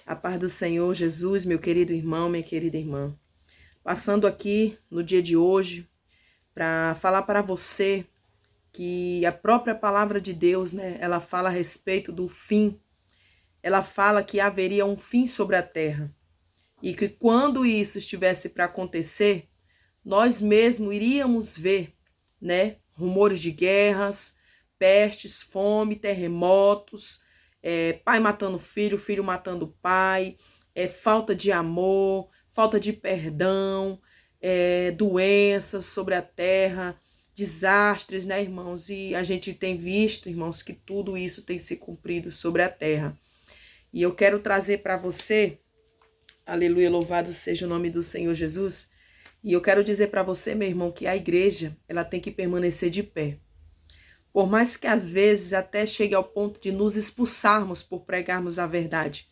A paz do Senhor Jesus, meu querido irmão, minha querida irmã. Passando aqui no dia de hoje para falar para você que a própria palavra de Deus, né, ela fala a respeito do fim. Ela fala que haveria um fim sobre a terra e que quando isso estivesse para acontecer, nós mesmos iríamos ver, né, rumores de guerras, pestes, fome, terremotos, pai matando filho, filho matando pai, falta de amor, falta de perdão, doenças sobre a terra, desastres, né, irmãos? E a gente tem visto, irmãos, que tudo isso tem se cumprido sobre a terra. E eu quero trazer para você, aleluia, louvado seja o nome do Senhor Jesus. E eu quero dizer para você, meu irmão, que a igreja, ela tem que permanecer de pé. Por mais que às vezes até chegue ao ponto de nos expulsarmos por pregarmos a verdade,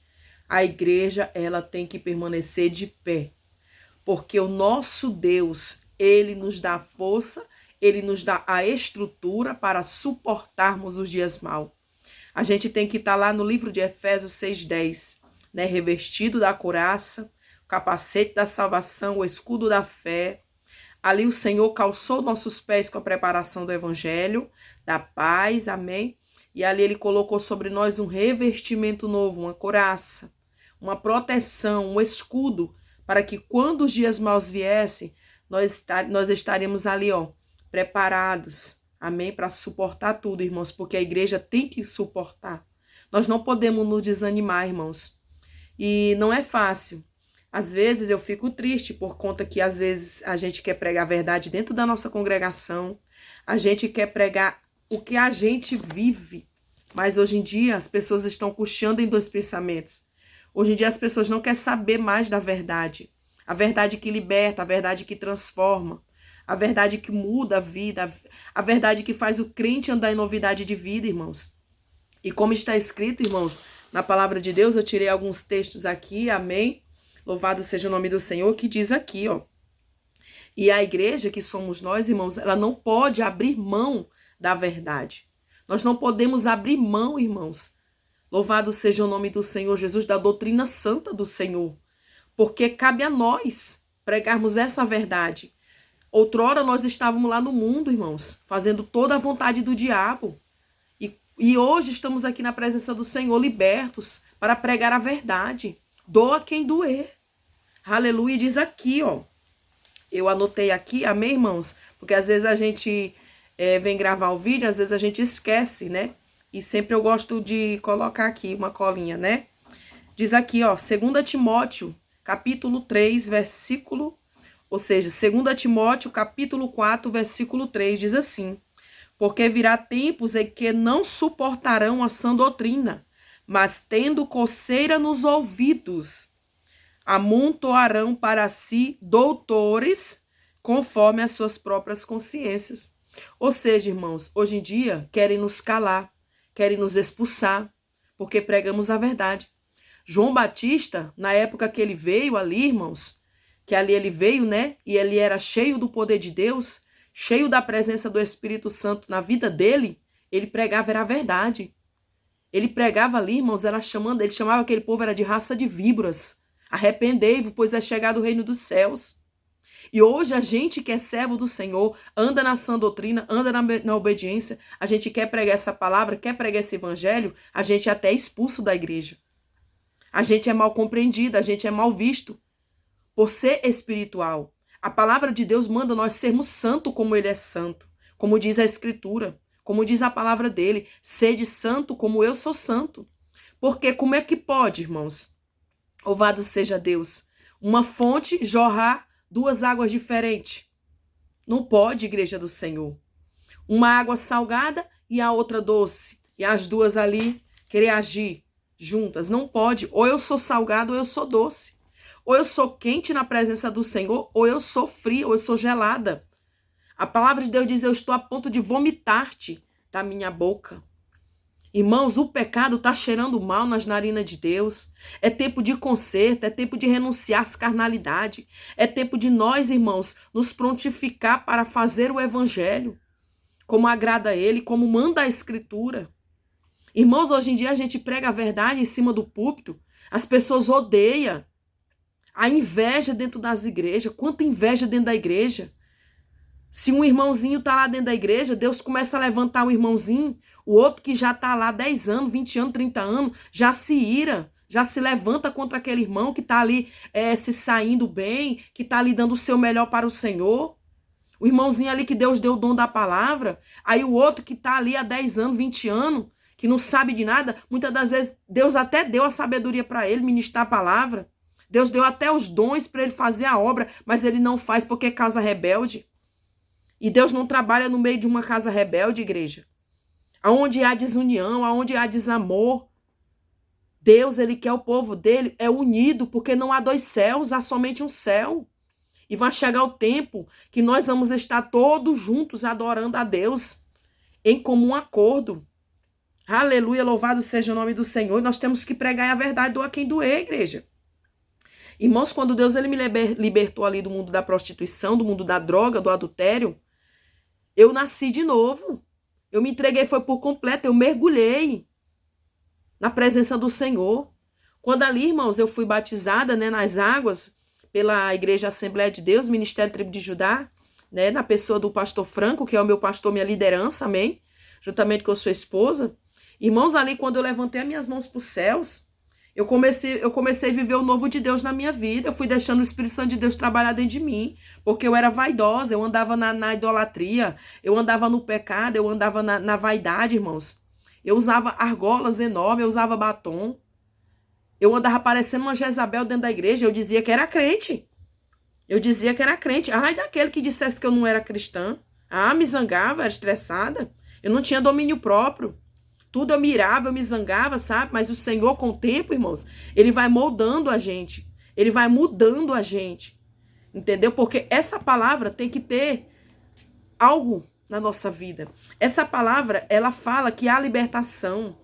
a igreja, ela tem que permanecer de pé. Porque o nosso Deus, ele nos dá força, ele nos dá a estrutura para suportarmos os dias maus. A gente tem que estar lá no livro de Efésios 6:10, né? Revestido da couraça, o capacete da salvação, o escudo da fé. Ali o Senhor calçou nossos pés com a preparação do evangelho, da paz, amém? E ali ele colocou sobre nós um revestimento novo, uma couraça, uma proteção, um escudo, para que quando os dias maus viessem, nós estaremos ali, ó, preparados, amém? Para suportar tudo, irmãos, porque a igreja tem que suportar. Nós não podemos nos desanimar, irmãos. E não é fácil. Às vezes eu fico triste por conta que às vezes a gente quer pregar a verdade dentro da nossa congregação, a gente quer pregar o que a gente vive, mas hoje em dia as pessoas estão cocheando em dois pensamentos. Hoje em dia as pessoas não querem saber mais da verdade, a verdade que liberta, a verdade que transforma, a verdade que muda a vida, a verdade que faz o crente andar em novidade de vida, irmãos. E como está escrito, irmãos, na palavra de Deus, eu tirei alguns textos aqui, amém? Louvado seja o nome do Senhor, que diz aqui, ó. E a igreja, que somos nós, irmãos, ela não pode abrir mão da verdade. Nós não podemos abrir mão, irmãos. Louvado seja o nome do Senhor Jesus, da doutrina santa do Senhor. Porque cabe a nós pregarmos essa verdade. Outrora nós estávamos lá no mundo, irmãos, fazendo toda a vontade do diabo. E hoje estamos aqui na presença do Senhor, libertos, para pregar a verdade. Doa quem doer. Aleluia. Diz aqui, ó. Eu anotei aqui, amém, irmãos? Porque às vezes a gente vem gravar o vídeo, às vezes a gente esquece, né? E sempre eu gosto de colocar aqui uma colinha, né? Diz aqui, ó, 2 Timóteo, capítulo 3, versículo... Ou seja, 2 Timóteo, capítulo 4, versículo 3, diz assim: porque virá tempos em que não suportarão a sã doutrina, mas tendo coceira nos ouvidos, amontoarão para si doutores conforme as suas próprias consciências. Ou seja, irmãos, hoje em dia querem nos calar, querem nos expulsar, porque pregamos a verdade. João Batista, na época que ele veio ali, irmãos, que ali ele veio, né? E ele era cheio do poder de Deus, cheio da presença do Espírito Santo na vida dele, ele pregava era a verdade. Ele pregava ali, irmãos, ele chamava aquele povo era de raça de víboras. Arrependei-vos, pois é chegado o reino dos céus. E hoje a gente que é servo do Senhor, anda na sã doutrina, anda na obediência, a gente quer pregar essa palavra, quer pregar esse evangelho, a gente é até expulso da igreja. A gente é mal compreendido, a gente é mal visto por ser espiritual. A palavra de Deus manda nós sermos santos como ele é santo, como diz a Escritura, como diz a palavra dele, sede santo como eu sou santo. Porque como é que pode, irmãos, louvado seja Deus, uma fonte jorrar duas águas diferentes? Não pode, igreja do Senhor. Uma água salgada e a outra doce, e as duas ali querer agir juntas. Não pode, ou eu sou salgado ou eu sou doce. Ou eu sou quente na presença do Senhor, ou eu sou fria, ou eu sou gelada. A palavra de Deus diz, eu estou a ponto de vomitar-te da minha boca. Irmãos, o pecado está cheirando mal nas narinas de Deus. É tempo de conserto, é tempo de renunciar às carnalidades. É tempo de nós, irmãos, nos prontificar para fazer o evangelho, como agrada a ele, como manda a Escritura. Irmãos, hoje em dia a gente prega a verdade em cima do púlpito, as pessoas odeiam. A inveja dentro das igrejas, quanta inveja dentro da igreja. Se um irmãozinho está lá dentro da igreja, Deus começa a levantar o irmãozinho, o outro que já está lá 10 anos, 20 anos, 30 anos, já se ira, já se levanta contra aquele irmão que está ali se saindo bem, que está ali dando o seu melhor para o Senhor. O irmãozinho ali que Deus deu o dom da palavra, aí o outro que está ali há 10 anos, 20 anos, que não sabe de nada, muitas das vezes Deus até deu a sabedoria para ele ministrar a palavra. Deus deu até os dons para ele fazer a obra, mas ele não faz porque é casa rebelde. E Deus não trabalha no meio de uma casa rebelde, igreja. Aonde há desunião, aonde há desamor. Deus, ele quer o povo dele unido, porque não há dois céus, há somente um céu. E vai chegar o tempo que nós vamos estar todos juntos adorando a Deus em comum acordo. Aleluia, louvado seja o nome do Senhor. E nós temos que pregar a verdade, doa quem doer, igreja. Irmãos, quando Deus ele me libertou ali do mundo da prostituição, do mundo da droga, do adultério, eu nasci de novo. Eu me entreguei, foi por completo, eu mergulhei na presença do Senhor. Quando ali, irmãos, eu fui batizada, né, nas águas, pela Igreja Assembleia de Deus, Ministério Tribo de Judá, né, na pessoa do pastor Franco, que é o meu pastor, minha liderança, amém? Juntamente com a sua esposa. Irmãos, ali quando eu levantei as minhas mãos para os céus, eu comecei a viver o novo de Deus na minha vida. Eu fui deixando o Espírito Santo de Deus trabalhar dentro de mim, porque eu era vaidosa, eu andava na idolatria, eu andava no pecado, eu andava na vaidade, irmãos. Eu usava argolas enormes, eu usava batom. Eu andava parecendo uma Jezabel dentro da igreja, eu dizia que era crente. Ai, daquele que dissesse que eu não era cristã. Ah, me zangava, era estressada. Eu não tinha domínio próprio. Tudo eu mirava, eu me zangava, sabe? Mas o Senhor, com o tempo, irmãos, ele vai moldando a gente. Ele vai mudando a gente. Entendeu? Porque essa palavra tem que ter algo na nossa vida. Essa palavra, ela fala que há libertação.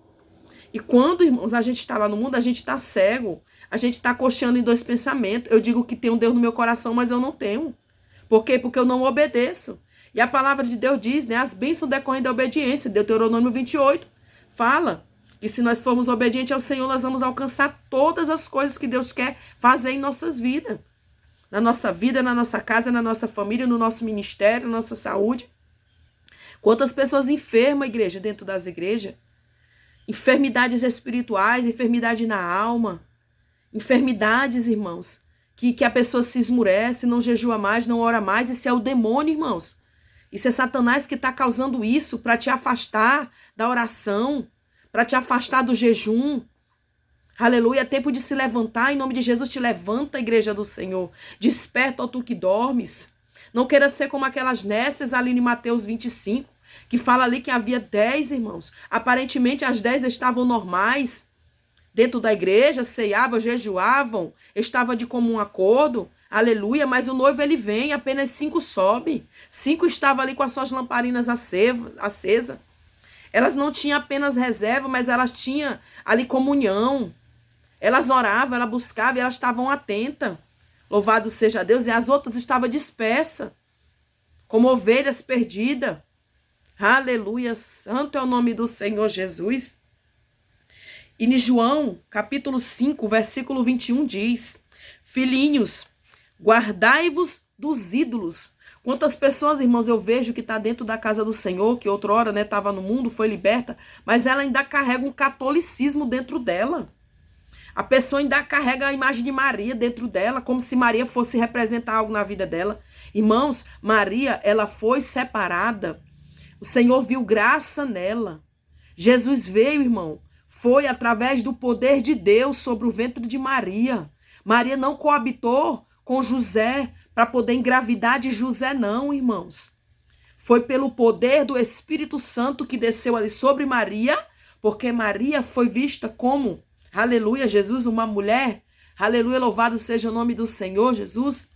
E quando, irmãos, a gente está lá no mundo, a gente está cego. A gente está cocheando em dois pensamentos. Eu digo que tem um Deus no meu coração, mas eu não tenho. Por quê? Porque eu não obedeço. E a palavra de Deus diz, né? As bênçãos decorrem da obediência. Deuteronômio 28 fala que se nós formos obedientes ao Senhor, nós vamos alcançar todas as coisas que Deus quer fazer em nossas vidas. Na nossa vida, na nossa casa, na nossa família, no nosso ministério, na nossa saúde. Quantas pessoas enfermas, igreja, dentro das igrejas? Enfermidades espirituais, enfermidade na alma. Enfermidades, irmãos, que a pessoa se esmurece, não jejua mais, não ora mais. Isso é o demônio, irmãos. Isso é Satanás que está causando isso para te afastar da oração, para te afastar do jejum. Aleluia, é tempo de se levantar, em nome de Jesus, te levanta, igreja do Senhor. Desperta, ó tu que dormes. Não queira ser como aquelas nécias ali em Mateus 25, que fala ali que havia 10 irmãos. Aparentemente as 10 estavam normais, dentro da igreja, ceiavam, jejuavam, estavam de comum acordo. Aleluia, mas o noivo ele vem, apenas 5 sobe. 5 estavam ali com as suas lamparinas acesas. Elas não tinham apenas reserva, mas elas tinham ali comunhão. Elas oravam, elas buscavam e elas estavam atentas. Louvado seja Deus. E as outras estavam dispersas, como ovelhas perdidas. Aleluia, santo é o nome do Senhor Jesus. E em João, capítulo 5, versículo 21 diz: Filhinhos, guardai-vos dos ídolos. Quantas pessoas, irmãos, eu vejo que está dentro da casa do Senhor, que outrora, né, estava no mundo, foi liberta, mas ela ainda carrega um catolicismo dentro dela. A pessoa ainda carrega a imagem de Maria dentro dela, como se Maria fosse representar algo na vida dela. Irmãos, Maria, ela foi separada. O Senhor viu graça nela. Jesus veio, irmão, foi através do poder de Deus sobre o ventre de Maria. Maria não coabitou com José para poder engravidar de José, não, irmãos. Foi pelo poder do Espírito Santo que desceu ali sobre Maria, porque Maria foi vista como, aleluia, Jesus, uma mulher, aleluia, louvado seja o nome do Senhor, Jesus,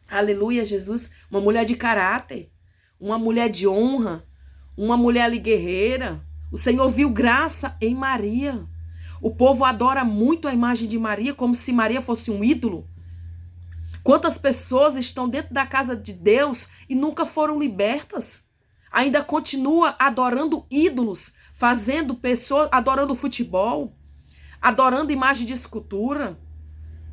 aleluia, Jesus, uma mulher de caráter, uma mulher de honra, uma mulher ali guerreira. O Senhor viu graça em Maria. O povo adora muito a imagem de Maria, como se Maria fosse um ídolo. Quantas pessoas estão dentro da casa de Deus e nunca foram libertas? ainda continua adorando ídolos, fazendo pessoas, adorando futebol, adorando imagem de escultura,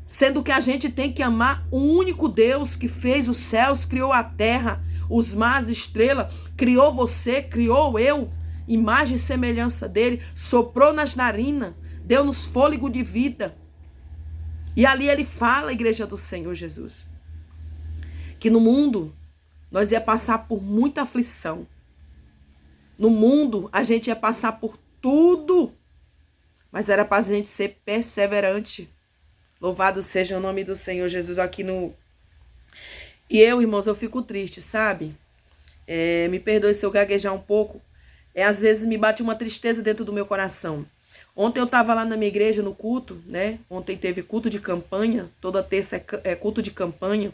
sendo que a gente tem que amar o único Deus que fez os céus, criou a terra, os mares, estrelas, criou você, criou eu, imagem e semelhança dele, soprou nas narinas, deu-nos fôlego de vida. E ali ele fala, igreja do Senhor Jesus, que no mundo nós ia passar por muita aflição. No mundo a gente ia passar por tudo, mas era para a gente ser perseverante. Louvado seja o nome do Senhor Jesus aqui no... E eu, irmãos, eu fico triste, sabe? Me perdoe se eu gaguejar um pouco. Às vezes me bate uma tristeza dentro do meu coração. Ontem eu estava lá na minha igreja no culto, né? Ontem teve culto de campanha, toda terça é culto de campanha.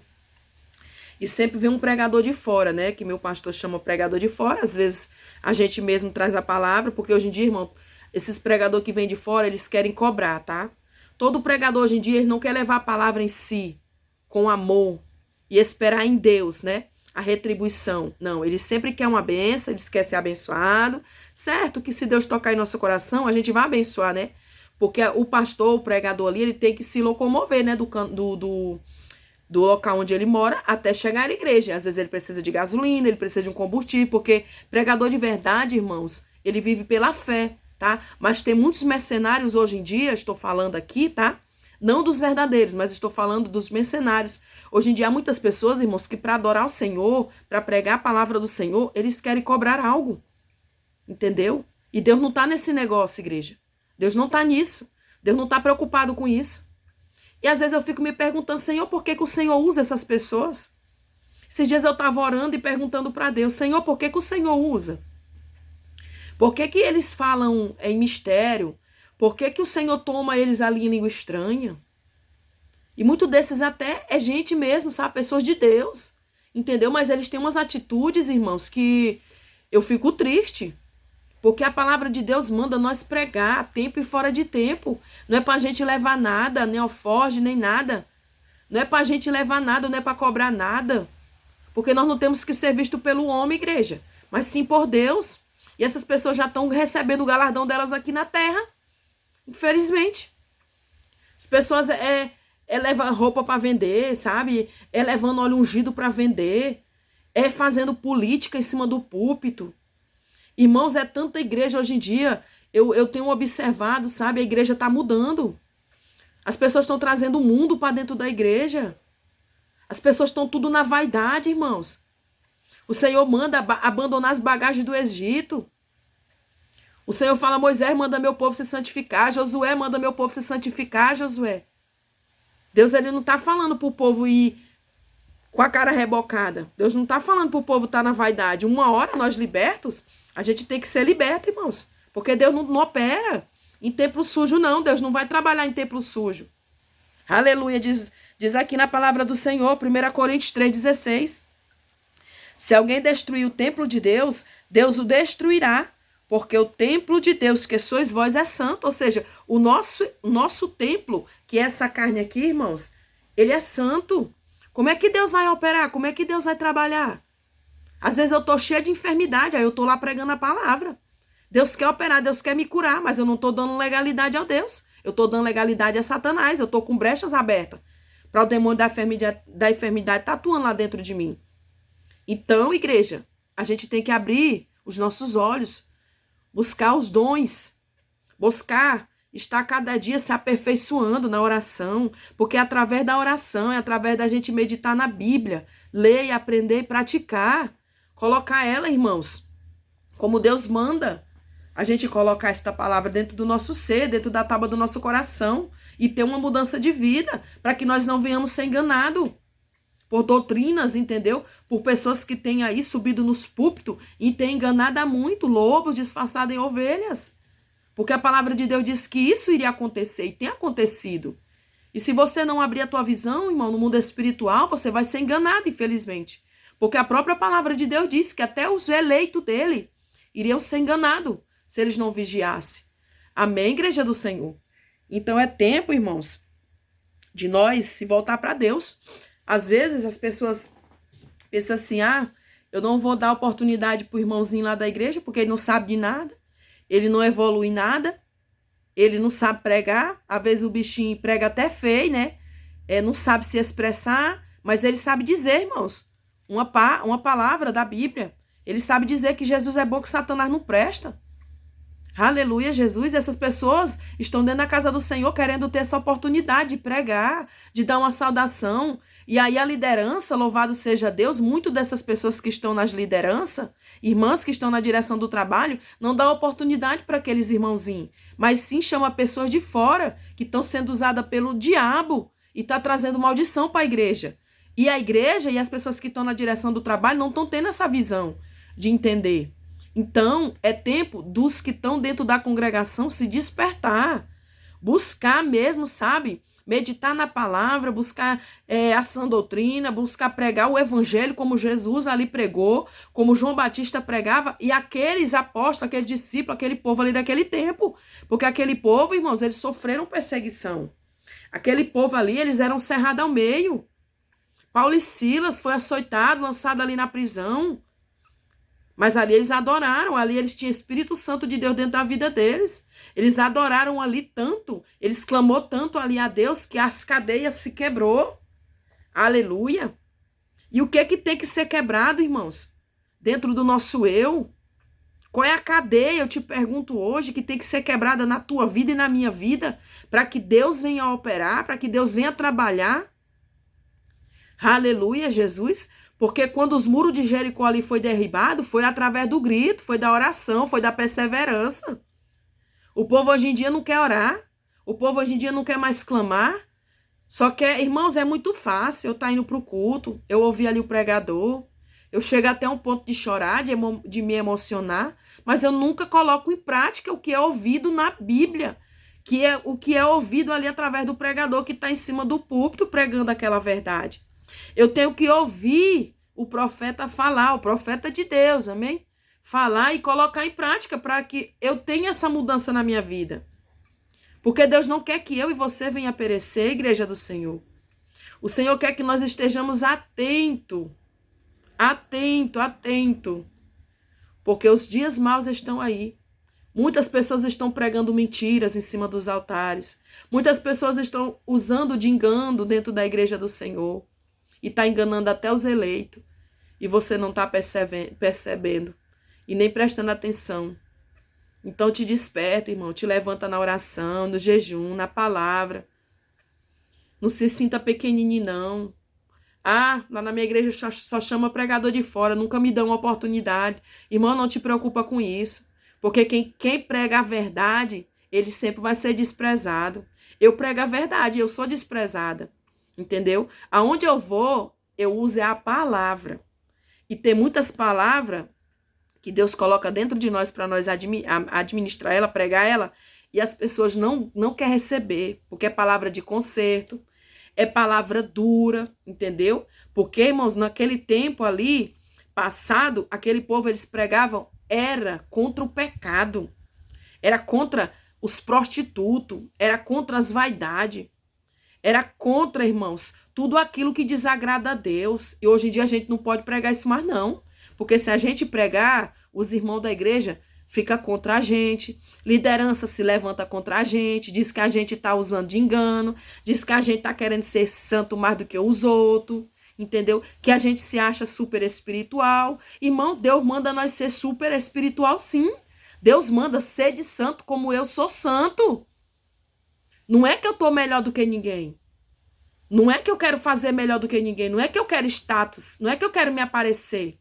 E sempre vem um pregador de fora, né? Que meu pastor chama pregador de fora. Às vezes a gente mesmo traz a palavra, porque hoje em dia, irmão, esses pregadores que vêm de fora, eles querem cobrar, tá? Todo pregador hoje em dia, ele não quer levar a palavra em si, com amor, e esperar em Deus, né? A retribuição. Não, ele sempre quer uma bênção, ele quer ser abençoado. Certo que se Deus tocar em nosso coração, a gente vai abençoar, né? Porque o pastor, o pregador ali, ele tem que se locomover, né? Do local onde ele mora até chegar à igreja. Às vezes ele precisa de gasolina, ele precisa de um combustível, porque pregador de verdade, irmãos, ele vive pela fé, tá? Mas tem muitos mercenários hoje em dia, estou falando aqui, tá? Não dos verdadeiros, mas estou falando dos mercenários. Hoje em dia há muitas pessoas, irmãos, que para adorar o Senhor, para pregar a palavra do Senhor, eles querem cobrar algo. Entendeu? E Deus não está nesse negócio, igreja. Deus não está nisso. Deus não está preocupado com isso. E às vezes eu fico me perguntando, Senhor, por que o Senhor usa essas pessoas? Esses dias eu estava orando e perguntando para Deus, Senhor, por que o Senhor usa? Por que eles falam em mistério? Por que o Senhor toma eles ali em língua estranha? E muito desses até é gente mesmo, sabe? Pessoas de Deus. Entendeu? Mas eles têm umas atitudes, irmãos, que eu fico triste. Porque a palavra de Deus manda nós pregar a tempo e fora de tempo. Não é pra gente levar nada, nem alforge, nem nada. Não é pra gente levar nada, não é pra cobrar nada. Porque nós não temos que ser visto pelo homem, igreja, mas sim por Deus. E essas pessoas já estão recebendo o galardão delas aqui na terra. Infelizmente. As pessoas levam roupa para vender, sabe? Levando óleo ungido para vender. Fazendo política em cima do púlpito. Irmãos, é tanta igreja hoje em dia. Eu tenho observado, sabe? A igreja está mudando. As pessoas estão trazendo o mundo para dentro da igreja. As pessoas estão tudo na vaidade, irmãos. O Senhor manda abandonar as bagagens do Egito. O Senhor fala, Moisés, manda meu povo se santificar. Josué, manda meu povo se santificar, Josué. Deus, ele não está falando para o povo ir com a cara rebocada. Deus não está falando para o povo estar na vaidade. Uma hora, nós libertos, a gente tem que ser liberto, irmãos. Porque Deus não opera em templo sujo, não. Deus não vai trabalhar em templo sujo. Aleluia, diz aqui na palavra do Senhor, 1 Coríntios 3,16. Se alguém destruir o templo de Deus, Deus o destruirá. Porque o templo de Deus, que sois vós, é santo. Ou seja, o nosso templo, que é essa carne aqui, irmãos, ele é santo. Como é que Deus vai operar? Como é que Deus vai trabalhar? Às vezes eu estou cheia de enfermidade, aí eu estou lá pregando a palavra. Deus quer operar, Deus quer me curar, mas eu não estou dando legalidade a Deus. Eu estou dando legalidade a Satanás, eu estou com brechas abertas para o demônio da enfermidade estar atuando lá dentro de mim. Então, igreja, a gente tem que abrir os nossos olhos, buscar os dons, buscar estar cada dia se aperfeiçoando na oração, porque é através da oração, é através da gente meditar na Bíblia, ler e aprender e praticar, colocar ela, irmãos, como Deus manda, a gente colocar esta palavra dentro do nosso ser, dentro da tábua do nosso coração e ter uma mudança de vida, para que nós não venhamos ser enganados por doutrinas, entendeu? Por pessoas que têm aí subido nos púlpitos e têm enganado a muito, lobos disfarçados em ovelhas. Porque a palavra de Deus diz que isso iria acontecer e tem acontecido. E se você não abrir a tua visão, irmão, no mundo espiritual, você vai ser enganado, infelizmente. Porque a própria palavra de Deus diz que até os eleitos dele iriam ser enganados se eles não vigiassem. Amém, igreja do Senhor? Então é tempo, irmãos, de nós se voltar para Deus. Às vezes as pessoas pensam assim, Eu não vou dar oportunidade pro irmãozinho lá da igreja, porque ele não sabe de nada, ele não evolui em nada, ele não sabe pregar. Às vezes o bichinho prega até feio, né? Não sabe se expressar, mas ele sabe dizer, irmãos, uma palavra da Bíblia. Ele sabe dizer que Jesus é bom, que Satanás não presta. Aleluia, Jesus. Essas pessoas estão dentro da casa do Senhor querendo ter essa oportunidade de pregar, de dar uma saudação. E aí a liderança, louvado seja Deus, muito dessas pessoas que estão nas lideranças, irmãs que estão na direção do trabalho, não dá oportunidade para aqueles irmãozinhos, mas sim chama pessoas de fora que estão sendo usadas pelo diabo e está trazendo maldição para a igreja. E a igreja e as pessoas que estão na direção do trabalho não estão tendo essa visão de entender. Então, é tempo dos que estão dentro da congregação se despertar, buscar mesmo, sabe? Meditar na palavra, buscar a sã doutrina, buscar pregar o evangelho como Jesus ali pregou, como João Batista pregava, e aqueles apóstolos, aqueles discípulos, aquele povo ali daquele tempo. Porque aquele povo, irmãos, eles sofreram perseguição. Aquele povo ali, eles eram cerrados ao meio. Paulo e Silas foi açoitado, lançado ali na prisão. Mas ali eles adoraram, ali eles tinham Espírito Santo de Deus dentro da vida deles. Eles adoraram ali tanto, eles clamou tanto ali a Deus que as cadeias se quebrou. Aleluia. E o que tem que ser quebrado, irmãos? Dentro do nosso eu? Qual é a cadeia, eu te pergunto hoje, que tem que ser quebrada na tua vida e na minha vida, para que Deus venha operar, para que Deus venha trabalhar? Aleluia, Jesus. Porque quando os muros de Jericó ali foi derribado, foi através do grito, foi da oração, foi da perseverança. O povo hoje em dia não quer orar, o povo hoje em dia não quer mais clamar, só quer, irmãos, é muito fácil eu estar indo para o culto, eu ouvir ali o pregador, eu chego até um ponto de chorar, de me emocionar, mas eu nunca coloco em prática o que é ouvido na Bíblia, que é o que é ouvido ali através do pregador que está em cima do púlpito pregando aquela verdade. Eu tenho que ouvir o profeta falar, o profeta de Deus, amém? Falar e colocar em prática para que eu tenha essa mudança na minha vida. Porque Deus não quer que eu e você venha perecer, igreja do Senhor. O Senhor quer que nós estejamos atento. Porque os dias maus estão aí. Muitas pessoas estão pregando mentiras em cima dos altares. Muitas pessoas estão usando de engano dentro da igreja do Senhor. E está enganando até os eleitos. E você não está percebendo. E nem prestando atenção. Então te desperta, irmão. Te levanta na oração, no jejum, na palavra. Não se sinta pequenininho, não. Ah, lá na minha igreja só chama pregador de fora. Nunca me dão uma oportunidade. Irmão, não te preocupa com isso. Porque quem prega a verdade, ele sempre vai ser desprezado. Eu prego a verdade, eu sou desprezada. Entendeu? Aonde eu vou, eu uso a palavra. E tem muitas palavras que Deus coloca dentro de nós para nós administrar ela, pregar ela, e as pessoas não querem receber, porque é palavra de conserto, é palavra dura, entendeu? Porque, irmãos, naquele tempo ali, passado, aquele povo, eles pregavam, era contra o pecado, era contra os prostitutos, era contra as vaidades, era contra, irmãos, tudo aquilo que desagrada a Deus. E hoje em dia a gente não pode pregar isso mais, não. Porque se a gente pregar, os irmãos da igreja ficam contra a gente. Liderança se levanta contra a gente. Diz que a gente está usando de engano. Diz que a gente está querendo ser santo mais do que os outros. Entendeu? Que a gente se acha super espiritual. Irmão, Deus manda nós ser super espiritual, sim. Deus manda ser de santo como eu sou santo. Não é que eu estou melhor do que ninguém. Não é que eu quero fazer melhor do que ninguém. Não é que eu quero status. Não é que eu quero me aparecer.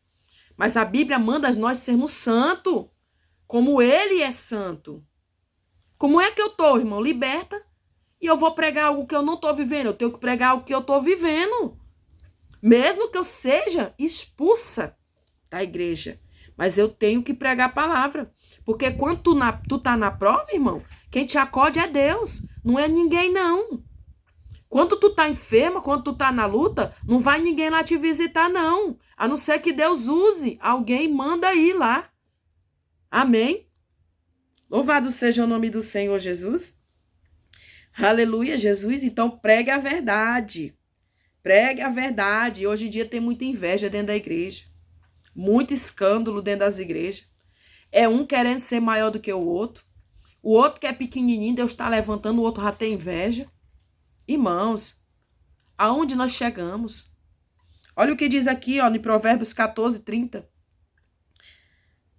Mas a Bíblia manda nós sermos santos. Como Ele é santo. Como é que eu estou, irmão? Liberta. E eu vou pregar algo que eu não estou vivendo. Eu tenho que pregar algo que eu estou vivendo. Mesmo que eu seja expulsa da igreja. Mas eu tenho que pregar a palavra. Porque quando tu tá na prova, irmão, quem te acode é Deus. Não é ninguém, não. Quando tu tá enferma, quando tu tá na luta, não vai ninguém lá te visitar, não. A não ser que Deus use alguém e manda ir lá. Amém? Louvado seja o nome do Senhor Jesus. Aleluia, Jesus. Então pregue a verdade. Pregue a verdade. Hoje em dia tem muita inveja dentro da igreja. Muito escândalo dentro das igrejas. É um querendo ser maior do que o outro que é pequenininho, Deus está levantando, o outro já tem inveja. Irmãos, aonde nós chegamos? Olha o que diz aqui, ó, em Provérbios 14:30.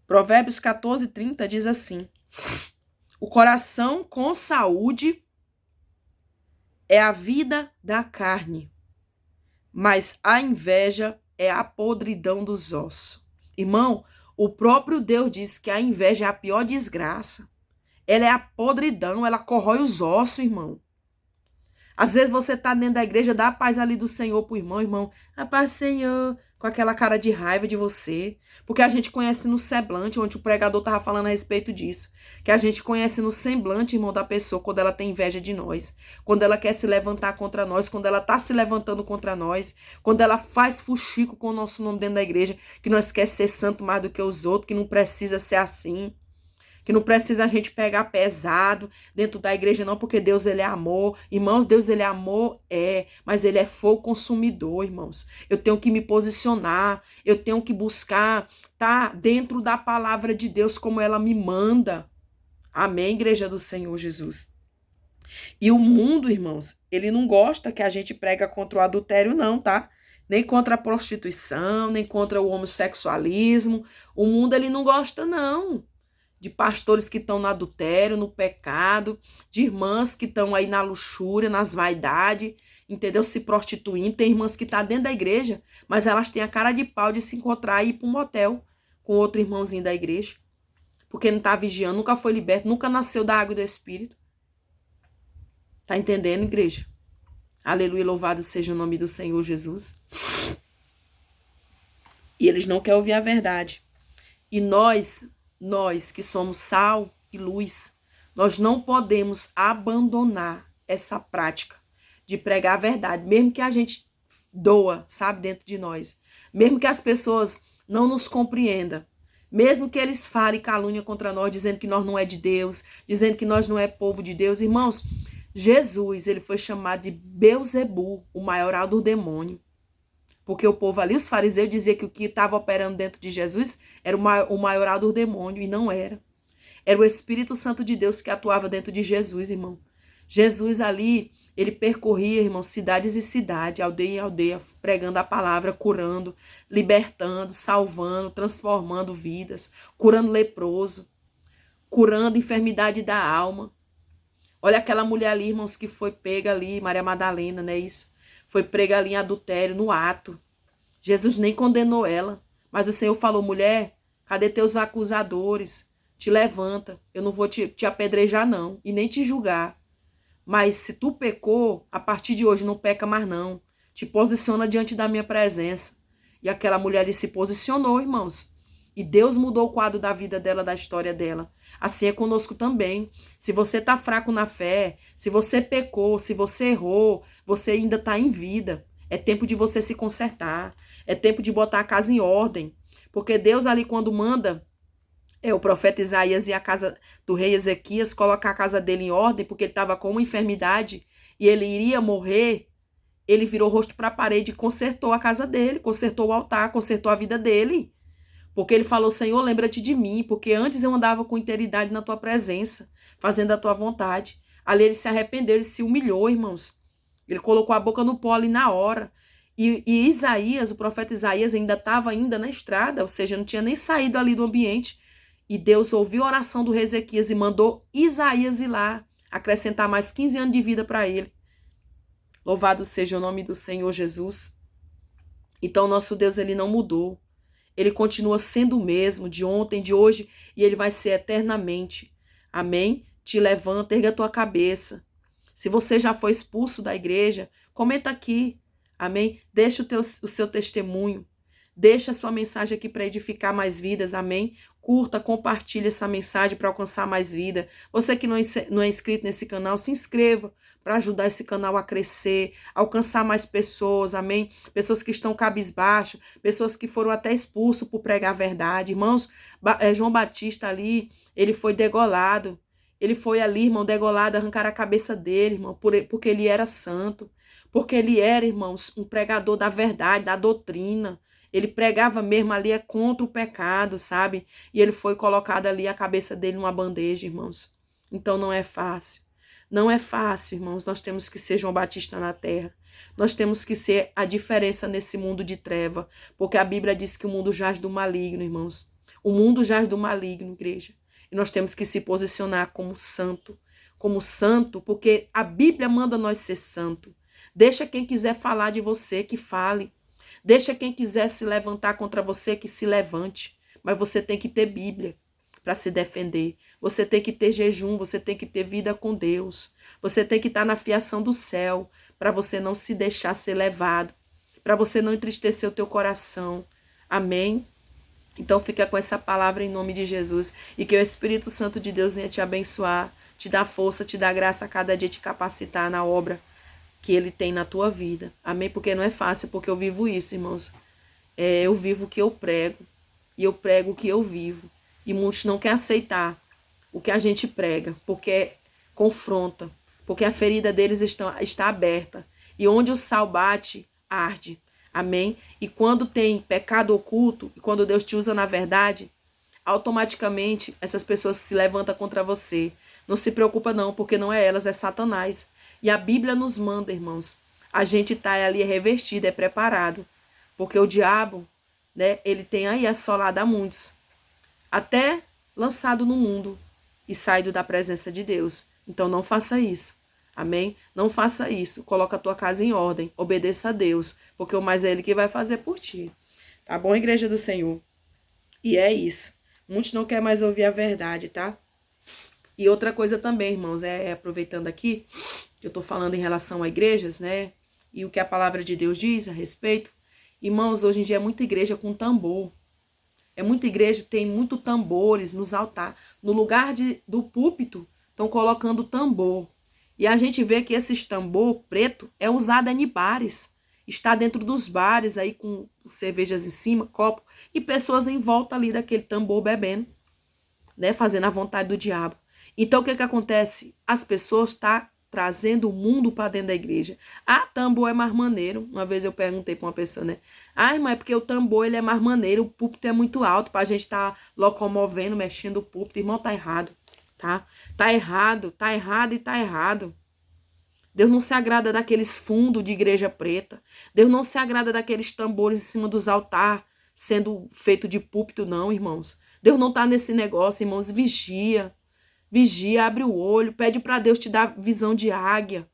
Provérbios 14:30 diz assim: o coração com saúde é a vida da carne, mas a inveja é a podridão dos ossos. Irmão, o próprio Deus diz que a inveja é a pior desgraça. Ela é a podridão, ela corrói os ossos, irmão. Às vezes você tá dentro da igreja, dá a paz ali do Senhor pro irmão, a paz, Senhor, com aquela cara de raiva de você. Porque a gente conhece no semblante, onde o pregador tava falando a respeito disso. Que a gente conhece no semblante, irmão, da pessoa, quando ela tem inveja de nós. Quando ela quer se levantar contra nós, quando ela tá se levantando contra nós. Quando ela faz fuxico com o nosso nome dentro da igreja, que nós quer ser santo mais do que os outros, que não precisa ser assim. Que não precisa a gente pegar pesado dentro da igreja não, porque Deus ele é amor. Irmãos, Deus ele é amor, mas ele é fogo consumidor, irmãos. Eu tenho que me posicionar, eu tenho que buscar tá dentro da palavra de Deus como ela me manda. Amém, igreja do Senhor Jesus. E o mundo, irmãos, ele não gosta que a gente prega contra o adultério não, tá? Nem contra a prostituição, nem contra o homossexualismo. O mundo ele não gosta não. De pastores que estão no adultério, no pecado, de irmãs que estão aí na luxúria, nas vaidades, entendeu? Se prostituindo. Tem irmãs que estão dentro da igreja, mas elas têm a cara de pau de se encontrar e ir para um motel com outro irmãozinho da igreja. Porque não está vigiando, nunca foi liberto, nunca nasceu da água e do Espírito. Tá entendendo, igreja? Aleluia, louvado seja o nome do Senhor Jesus. E eles não querem ouvir a verdade. E nós que somos sal e luz, nós não podemos abandonar essa prática de pregar a verdade, mesmo que a gente doa, sabe, dentro de nós. Mesmo que as pessoas não nos compreendam, mesmo que eles falem calúnia contra nós, dizendo que nós não é de Deus, dizendo que nós não é povo de Deus. Irmãos, Jesus, ele foi chamado de Beelzebu, o maioral do demônio. Porque o povo ali, os fariseus, diziam que o que estava operando dentro de Jesus era o maioral do demônio, e não era. Era o Espírito Santo de Deus que atuava dentro de Jesus, irmão. Jesus ali, ele percorria, irmão, cidades e cidades, aldeia em aldeia, pregando a palavra, curando, libertando, salvando, transformando vidas, curando leproso, curando enfermidade da alma. Olha aquela mulher ali, irmãos, que foi pega ali, Maria Madalena, não é isso? Foi prega ali em adultério, no ato. Jesus nem condenou ela, mas o Senhor falou, mulher, cadê teus acusadores? Te levanta, eu não vou te apedrejar não, e nem te julgar. Mas se tu pecou, a partir de hoje não peca mais não. Te posiciona diante da minha presença. E aquela mulher ali se posicionou, irmãos. E Deus mudou o quadro da vida dela, da história dela. Assim é conosco também. Se você está fraco na fé, se você pecou, se você errou, você ainda está em vida. É tempo de você se consertar. É tempo de botar a casa em ordem. Porque Deus ali quando manda o profeta Isaías e a casa do rei Ezequias colocar a casa dele em ordem, porque ele estava com uma enfermidade e ele iria morrer, ele virou o rosto para a parede e consertou a casa dele, consertou o altar, consertou a vida dele. Porque ele falou, Senhor, lembra-te de mim, porque antes eu andava com integridade na tua presença, fazendo a tua vontade. Ali ele se arrependeu, ele se humilhou, irmãos. Ele colocou a boca no pó ali na hora. E Isaías, o profeta Isaías, ainda estava na estrada, ou seja, não tinha nem saído ali do ambiente. E Deus ouviu a oração do rei Ezequias e mandou Isaías ir lá, acrescentar mais 15 anos de vida para ele. Louvado seja o nome do Senhor Jesus. Então, nosso Deus, ele não mudou. Ele continua sendo o mesmo de ontem, de hoje, e ele vai ser eternamente. Amém? Te levanta, erga a tua cabeça. Se você já foi expulso da igreja, comenta aqui. Amém? Deixa o seu testemunho. Deixa a sua mensagem aqui para edificar mais vidas. Amém? Curta, compartilhe essa mensagem para alcançar mais vida. Você que não é inscrito nesse canal, se inscreva para ajudar esse canal a crescer, alcançar mais pessoas, amém? Pessoas que estão cabisbaixo, pessoas que foram até expulsos por pregar a verdade. Irmãos, João Batista ali, ele foi degolado. Ele foi ali, irmão, degolado, arrancaram a cabeça dele, irmão, porque ele era santo. Porque ele era, irmãos, um pregador da verdade, da doutrina. Ele pregava mesmo ali contra o pecado, sabe? E ele foi colocado ali a cabeça dele numa bandeja, irmãos. Então não é fácil. Não é fácil, irmãos. Nós temos que ser João Batista na terra. Nós temos que ser a diferença nesse mundo de treva. Porque a Bíblia diz que o mundo jaz do maligno, irmãos. O mundo jaz do maligno, igreja. E nós temos que se posicionar como santo, porque a Bíblia manda nós ser santo. Deixa quem quiser falar de você que fale. Deixa quem quiser se levantar contra você que se levante. Mas você tem que ter Bíblia para se defender. Você tem que ter jejum, você tem que ter vida com Deus. Você tem que estar na fiação do céu para você não se deixar ser levado, para você não entristecer o teu coração. Amém? Então fica com essa palavra em nome de Jesus e que o Espírito Santo de Deus venha te abençoar, te dar força, te dar graça a cada dia, te capacitar na obra que Ele tem na tua vida. Amém? Porque não é fácil, porque eu vivo isso, irmãos. Eu vivo o que eu prego e eu prego o que eu vivo. E muitos não querem aceitar o que a gente prega, porque confronta, porque a ferida deles está aberta. E onde o sal bate, arde. Amém? E quando tem pecado oculto, e quando Deus te usa na verdade, automaticamente essas pessoas se levantam contra você. Não se preocupa não, porque não é elas, é Satanás. E a Bíblia nos manda, irmãos, a gente está ali revestido, é preparado. Porque o diabo, né, ele tem aí assolado a muitos. Até lançado no mundo e saído da presença de Deus. Então não faça isso. Amém? Não faça isso. Coloca a tua casa em ordem. Obedeça a Deus. Porque o mais é Ele que vai fazer por ti. Tá bom, igreja do Senhor? E é isso. Muitos não querem mais ouvir a verdade, tá? E outra coisa também, irmãos, aproveitando aqui, que eu tô falando em relação a igrejas, né? E o que a palavra de Deus diz a respeito. Irmãos, hoje em dia é muita igreja com tambor. É muita igreja, tem muito tambores nos altares. No lugar do púlpito, estão colocando tambor. E a gente vê que esses tambor preto é usado em bares. Está dentro dos bares aí com cervejas em cima, copo, e pessoas em volta ali daquele tambor bebendo, né? Fazendo a vontade do diabo. Então o que acontece? As pessoas estão trazendo o mundo para dentro da igreja. Ah, tambor é mais maneiro. Uma vez eu perguntei para uma pessoa, né? Ah, irmã, é porque o tambor ele é mais maneiro, o púlpito é muito alto para a gente estar locomovendo, mexendo o púlpito. Irmão, tá errado, tá? Tá errado, tá errado e tá errado. Deus não se agrada daqueles fundos de igreja preta. Deus não se agrada daqueles tambores em cima dos altares, sendo feito de púlpito, não, irmãos. Deus não tá nesse negócio, irmãos. Vigia. Vigia, abre o olho, pede para Deus te dar visão de águia,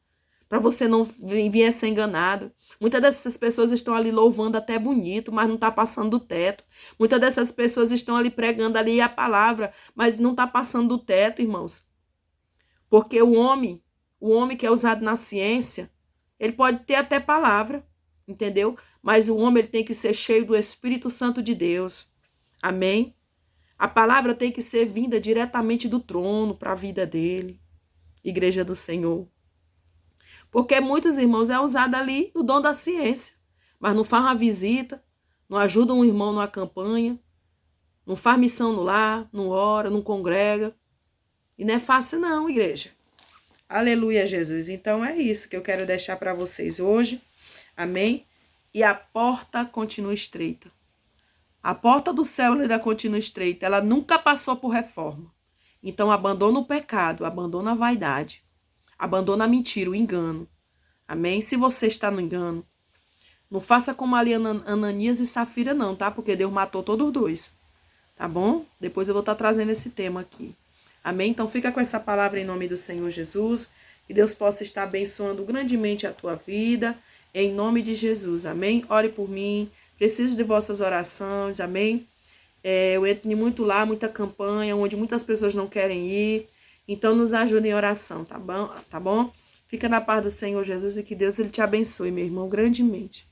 para você não vir a ser enganado. Muitas dessas pessoas estão ali louvando até bonito, mas não está passando do teto. Muitas dessas pessoas estão ali pregando ali a palavra, mas não está passando do teto, irmãos. Porque o homem que é usado na ciência, ele pode ter até palavra, entendeu? Mas o homem ele tem que ser cheio do Espírito Santo de Deus. Amém? A palavra tem que ser vinda diretamente do trono para a vida dele, igreja do Senhor. Porque muitos irmãos é usado ali o dom da ciência, mas não faz uma visita, não ajuda um irmão numa campanha, não faz missão no lar, não ora, não congrega. E não é fácil não, igreja. Aleluia, Jesus. Então é isso que eu quero deixar para vocês hoje. Amém? E a porta continua estreita. A porta do céu ainda continua estreita. Ela nunca passou por reforma. Então abandona o pecado, abandona a vaidade. Abandona a mentira, o engano. Amém? Se você está no engano, não faça como ali Ananias e Safira não, tá? Porque Deus matou todos os dois. Tá bom? Depois eu vou estar trazendo esse tema aqui. Amém? Então fica com essa palavra em nome do Senhor Jesus. Que Deus possa estar abençoando grandemente a tua vida. Em nome de Jesus. Amém? Ore por mim. Preciso de vossas orações, amém? Eu entro em muito lá, muita campanha, onde muitas pessoas não querem ir. Então, nos ajude em oração, tá bom? Tá bom? Fica na paz do Senhor Jesus e que Deus ele te abençoe, meu irmão, grandemente.